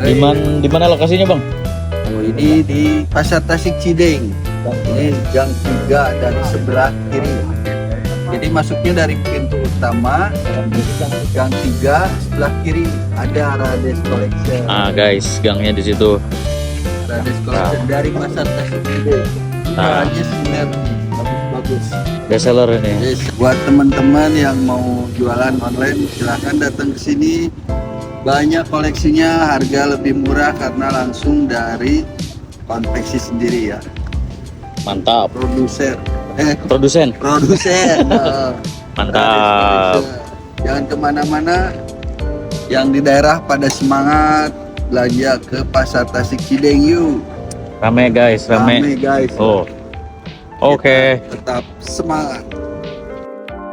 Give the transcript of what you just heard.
Di mana lokasinya, Bang? Oh, ini di Pasar Tasik Cideng. Ini gang 3 dari sebelah kiri. Jadi masuknya dari pintu utama, gang 3 sebelah kiri ada Rades Collection. Guys, gangnya di situ. Rades Collection dari Pasar Tasik Cideng. Harganya sinergi, bagus-bagus. Best seller ini. Yes, buat teman-teman yang mau jualan online silahkan datang ke sini. Banyak koleksinya, harga lebih murah karena langsung dari konveksi sendiri ya. Mantap. Produser. Produsen. Mantap. Jangan kemana-mana. Yang di daerah pada semangat belanja ke Pasar Tasik Cideng yuk. Rame guys, rame. Rame guys. Oh. Oke. Tetap semangat.